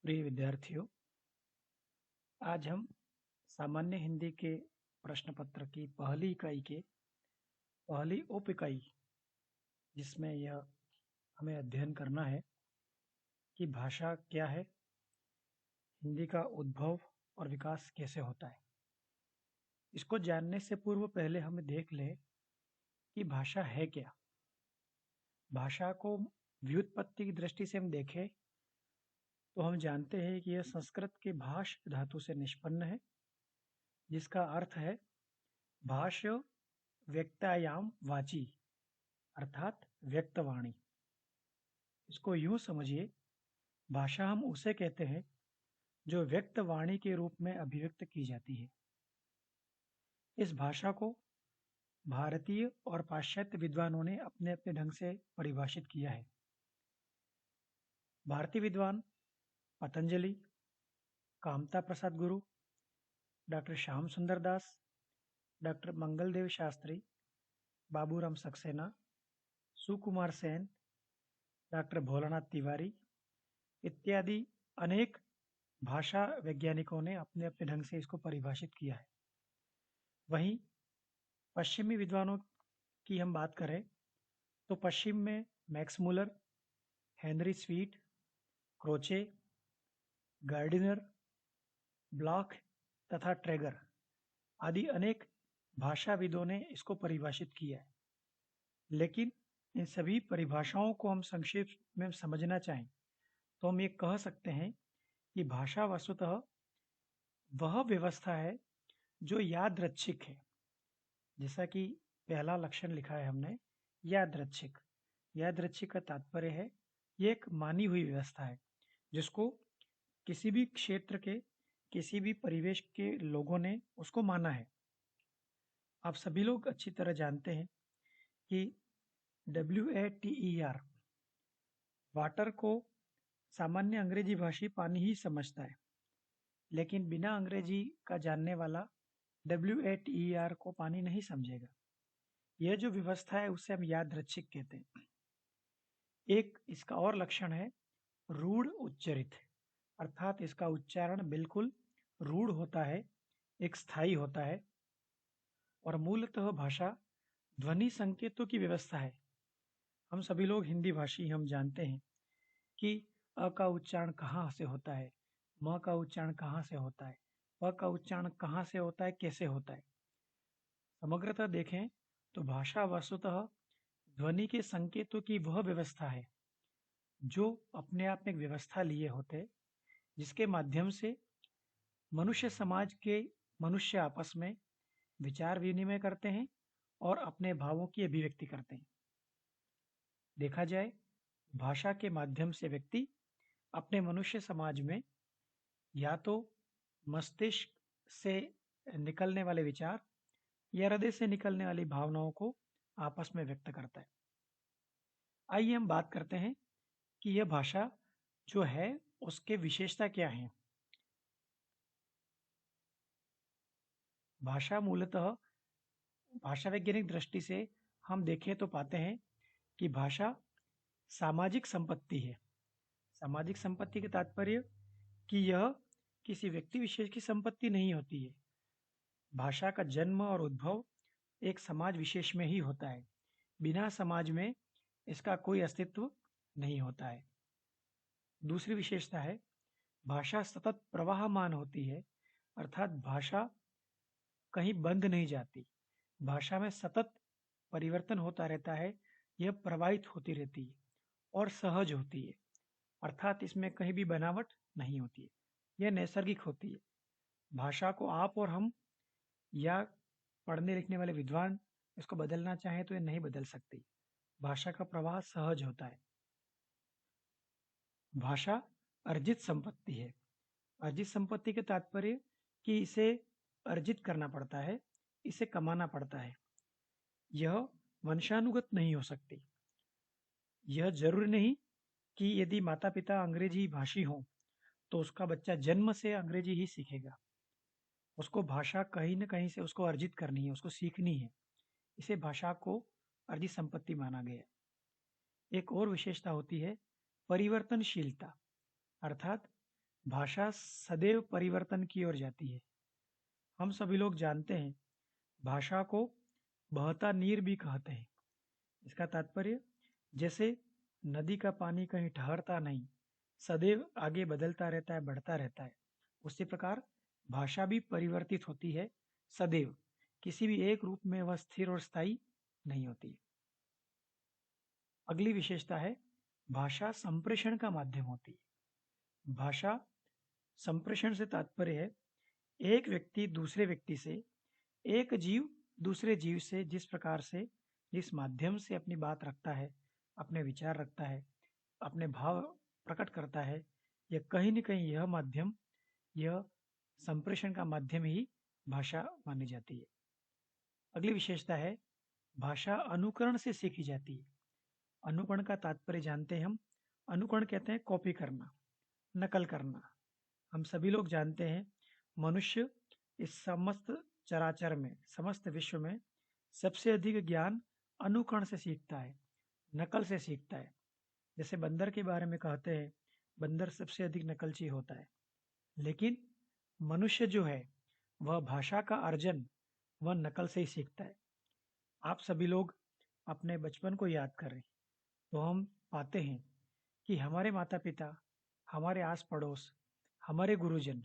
प्रिय विद्यार्थियों, आज हम सामान्य हिंदी के प्रश्न पत्र की पहली इकाई के पहली उप इकाई जिसमें यह हमें अध्ययन करना है कि भाषा क्या है, हिंदी का उद्भव और विकास कैसे होता है। इसको जानने से पूर्व पहले हमें देख लें कि भाषा है क्या। भाषा को व्युत्पत्ति की दृष्टि से हम देखें तो हम जानते हैं कि यह संस्कृत के भाष धातु से निष्पन्न है, जिसका अर्थ है भाष्य व्यक्तायाम वाची अर्थात व्यक्तवाणी। इसको यूं समझिए, भाषा हम उसे कहते हैं जो व्यक्तवाणी के रूप में अभिव्यक्त की जाती है। इस भाषा को भारतीय और पाश्चात्य विद्वानों ने अपने अपने ढंग से परिभाषित किया है। भारतीय विद्वान पतंजलि, कामता प्रसाद गुरु, डॉक्टर श्याम सुंदर दास, डॉक्टर मंगलदेव शास्त्री, बाबूराम सक्सेना, सुकुमार सेन, डॉक्टर भोलानाथ तिवारी इत्यादि अनेक भाषा वैज्ञानिकों ने अपने अपने ढंग से इसको परिभाषित किया है। वहीं पश्चिमी विद्वानों की हम बात करें तो पश्चिम में Max Muller, Henry sweet, Croce, Gardiner, block तथा ट्रेगर आदि अनेक भाषाविदों ने इसको परिभाषित किया है। लेकिन इन सभी परिभाषाओं को हम संक्षेप में समझना चाहें तो हम ये कह सकते हैं कि भाषा वस्तुतः वह व्यवस्था है जो यादृच्छिक है। जैसा कि पहला लक्षण लिखा है हमने, यादृच्छिक। यादृच्छिक का तात्पर्य है ये एक मानी हुई व्यवस्था है जिसको किसी भी क्षेत्र के किसी भी परिवेश के लोगों ने उसको माना है। आप सभी लोग अच्छी तरह जानते हैं कि WATER वाटर को सामान्य अंग्रेजी भाषी पानी ही समझता है, लेकिन बिना अंग्रेजी का जानने वाला WATER को पानी नहीं समझेगा। यह जो व्यवस्था है उसे हम यादृच्छिक कहते हैं। एक इसका और लक्षण है रूढ़ उच्चरित, अर्थात इसका उच्चारण बिल्कुल रूढ़ होता है, एक स्थायी होता है। और मूलतः भाषा ध्वनि संकेतों की व्यवस्था है। हम सभी लोग हिंदी भाषी हम जानते हैं कि अ का उच्चारण कहाँ से होता है, म का उच्चारण कहाँ से होता है, प का उच्चारण कहाँ से होता है, कैसे होता है। समग्रतः देखें तो भाषा वस्तुतः ध्वनि के संकेतों की वह व्यवस्था है जो अपने आप में एक व्यवस्था लिए होते, जिसके माध्यम से मनुष्य समाज के मनुष्य आपस में विचार विनिमय करते हैं और अपने भावों की अभिव्यक्ति करते हैं। देखा जाए, भाषा के माध्यम से व्यक्ति अपने मनुष्य समाज में या तो मस्तिष्क से निकलने वाले विचार या हृदय से निकलने वाली भावनाओं को आपस में व्यक्त करता है। आइए हम बात करते हैं कि यह भाषा जो है उसके विशेषता क्या है। भाषा मूलतः भाषा वैज्ञानिक दृष्टि से हम देखें तो पाते हैं कि भाषा सामाजिक संपत्ति है। सामाजिक संपत्ति का तात्पर्य कि यह किसी व्यक्ति विशेष की संपत्ति नहीं होती है। भाषा का जन्म और उद्भव एक समाज विशेष में ही होता है। बिना समाज में इसका कोई अस्तित्व नहीं होता है। दूसरी विशेषता है भाषा सतत प्रवाहमान होती है, अर्थात भाषा कहीं बंद नहीं जाती। भाषा में सतत परिवर्तन होता रहता है, यह प्रवाहित होती रहती है और सहज होती है, अर्थात इसमें कहीं भी बनावट नहीं होती है, यह नैसर्गिक होती है। भाषा को आप और हम या पढ़ने लिखने वाले विद्वान इसको बदलना चाहें तो ये नहीं बदल सकती। भाषा का प्रवाह सहज होता है। भाषा अर्जित संपत्ति है। अर्जित संपत्ति के तात्पर्य कि इसे अर्जित करना पड़ता है, इसे कमाना पड़ता है। यह वंशानुगत नहीं हो सकती। यह जरूरी नहीं कि यदि माता पिता अंग्रेजी भाषी हों तो उसका बच्चा जन्म से अंग्रेजी ही सीखेगा। उसको भाषा कहीं न कहीं से उसको अर्जित करनी है, उसको सीखनी है। इसे भाषा को अर्जित संपत्ति माना गया। एक और विशेषता होती है परिवर्तनशीलता, अर्थात भाषा सदैव परिवर्तन की ओर जाती है। हम सभी लोग जानते हैं, भाषा को बहता नीर भी कहते हैं। इसका तात्पर्य, जैसे नदी का पानी कहीं ठहरता नहीं, सदैव आगे बदलता रहता है, बढ़ता रहता है, उसी प्रकार भाषा भी परिवर्तित होती है सदैव। किसी भी एक रूप में वह स्थिर और स्थायी नहीं होती। अगली विशेषता है, भाषा संप्रेषण का माध्यम होती है। भाषा संप्रेषण से तात्पर्य है, एक व्यक्ति दूसरे व्यक्ति से, एक जीव दूसरे जीव से जिस प्रकार से, जिस माध्यम से अपनी बात रखता है, अपने विचार रखता है, अपने भाव प्रकट करता है, यह कहीं न कहीं यह माध्यम, यह संप्रेषण का माध्यम ही भाषा मानी जाती है। अगली विशेषता है, भाषा अनुकरण से सीखी जाती है। अनुकरण का तात्पर्य जानते हैं हम। अनुकरण कहते हैं कॉपी करना, नकल करना। हम सभी लोग जानते हैं, मनुष्य इस समस्त चराचर में, समस्त विश्व में सबसे अधिक ज्ञान अनुकरण से सीखता है, नकल से सीखता है। जैसे बंदर के बारे में कहते हैं, बंदर सबसे अधिक नकलची होता है। लेकिन मनुष्य जो है, वह भाषा का अर्जन, वह नकल से ही सीखता है। आप सभी लोग अपने बचपन को याद करें तो हम पाते हैं कि हमारे माता पिता, हमारे आस पड़ोस, हमारे गुरुजन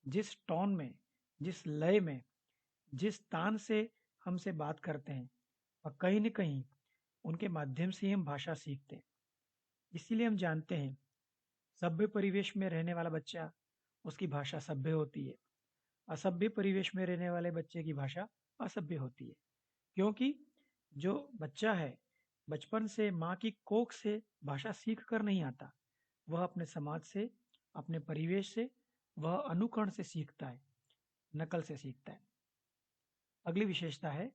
जिस टोन में, जिस लय में, जिस तान से हमसे बात करते हैं, और कहीं न कहीं उनके माध्यम से ही हम भाषा सीखते हैं। इसीलिए हम जानते हैं, सभ्य परिवेश में रहने वाला बच्चा, उसकी भाषा सभ्य होती है। असभ्य परिवेश में रहने वाले बच्चे की भाषा असभ्य होती है। क्योंकि जो बच्चा है, बचपन से माँ की कोख से भाषा सीख कर नहीं आता, वह अपने समाज से, अपने परिवेश से, वह अनुकरण से सीखता है, नकल से सीखता है। अगली विशेषता है,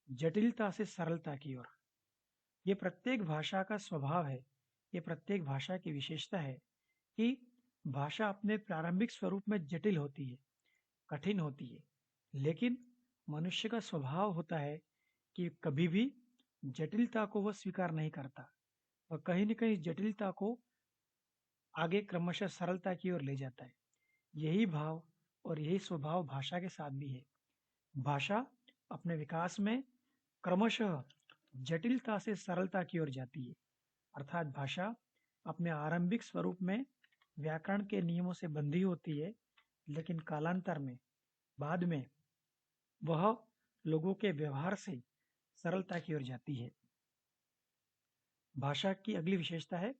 जटिलता से सरलता की ओर। ये प्रत्येक भाषा का स्वभाव है, ये प्रत्येक भाषा की विशेषता है कि भाषा अपने प्रारंभिक स्वरूप में जटिल होती है, कठिन होती है। लेकिन मनुष्य का स्वभाव होता है कि कभी भी जटिलता को वह स्वीकार नहीं करता, और कहीं न कहीं जटिलता को आगे क्रमशः सरलता की ओर ले जाता है। यही भाव और यही स्वभाव भाषा के साथ भी है। भाषा अपने विकास में क्रमशः जटिलता से सरलता की ओर जाती है। अर्थात भाषा अपने आरंभिक स्वरूप में व्याकरण के नियमों से बंधी होती है, लेकिन कालांतर में, बाद में वह लोगों के व्यवहार से सरलता की ओर जाती है। भाषा की अगली विशेषता है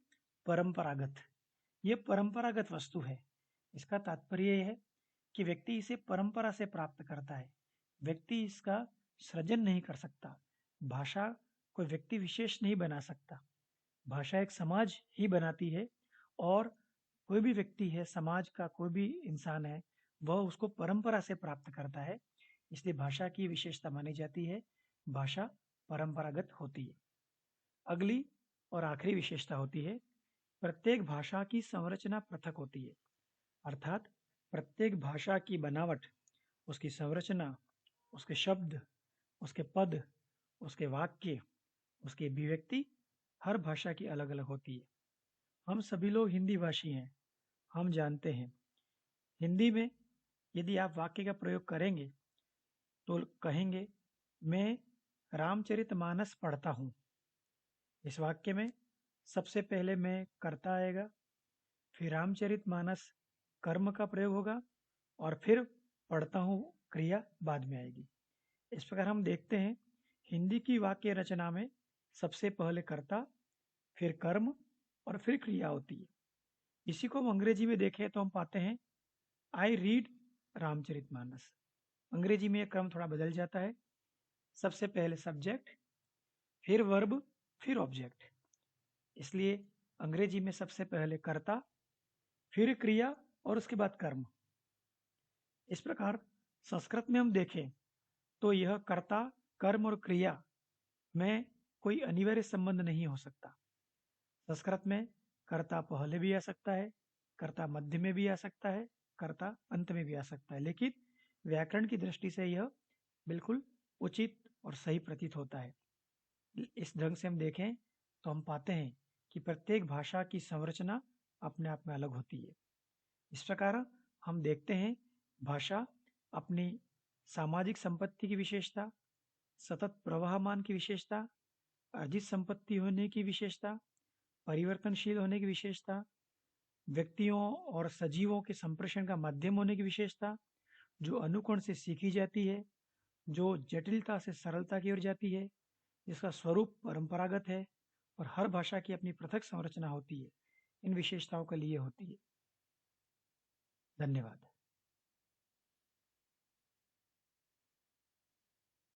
परंपरागत। ये परंपरागत वस्तु है। इसका तात्पर्य यह है कि व्यक्ति इसे परंपरा से प्राप्त करता है। व्यक्ति इसका सृजन नहीं कर सकता। भाषा कोई व्यक्ति विशेष नहीं बना सकता। भाषा एक समाज ही बनाती है, और कोई भी व्यक्ति है, समाज का कोई भी इंसान है, वह उसको परंपरा से प्राप्त करता है। इसलिए भाषा की विशेषता मानी जाती है, भाषा परंपरागत होती है। अगली और आखिरी विशेषता होती है, प्रत्येक भाषा की संरचना पृथक होती है। अर्थात प्रत्येक भाषा की बनावट, उसकी संरचना, उसके शब्द, उसके पद, उसके वाक्य, उसकी अभिव्यक्ति हर भाषा की अलग अलग होती है। हम सभी लोग हिंदी भाषी हैं। हम जानते हैं, हिंदी में यदि आप वाक्य का प्रयोग करेंगे तो कहेंगे, मैं रामचरितमानस पढ़ता हूँ। इस वाक्य में सबसे पहले मैं कर्ता आएगा, फिर रामचरितमानस कर्म का प्रयोग होगा, और फिर पढ़ता हूँ क्रिया बाद में आएगी। इस प्रकार हम देखते हैं, हिंदी की वाक्य रचना में सबसे पहले कर्ता, फिर कर्म और फिर क्रिया होती है। इसी को हम अंग्रेजी में देखें तो हम पाते हैं, आई रीड रामचरितमानस। अंग्रेजी में यह क्रम थोड़ा बदल जाता है। सबसे पहले सब्जेक्ट, फिर वर्ब, फिर ऑब्जेक्ट। इसलिए अंग्रेजी में सबसे पहले कर्ता, फिर क्रिया और उसके बाद कर्म। इस प्रकार संस्कृत में हम देखें तो यह कर्ता, कर्म और क्रिया में कोई अनिवार्य संबंध नहीं हो सकता। संस्कृत में कर्ता पहले भी आ सकता है, कर्ता मध्य में भी आ सकता है, कर्ता अंत में भी आ सकता है, लेकिन व्याकरण की दृष्टि से यह बिल्कुल उचित और सही प्रतीत होता है। इस ढंग से हम देखें तो हम पाते हैं कि प्रत्येक भाषा की संरचना अपने आप में अलग होती है। इस प्रकार हम देखते हैं भाषा अपनी सामाजिक संपत्ति की विशेषता, सतत प्रवाहमान की विशेषता, अर्जित संपत्ति होने की विशेषता, परिवर्तनशील होने की विशेषता, व्यक्तियों और सजीवों के संप्रेषण का माध्यम होने की विशेषता, जो अनुकरण से सीखी जाती है, जो जटिलता से सरलता की ओर जाती है, जिसका स्वरूप परंपरागत है और हर भाषा की अपनी पृथक संरचना होती है, इन विशेषताओं के लिए होती है। धन्यवाद।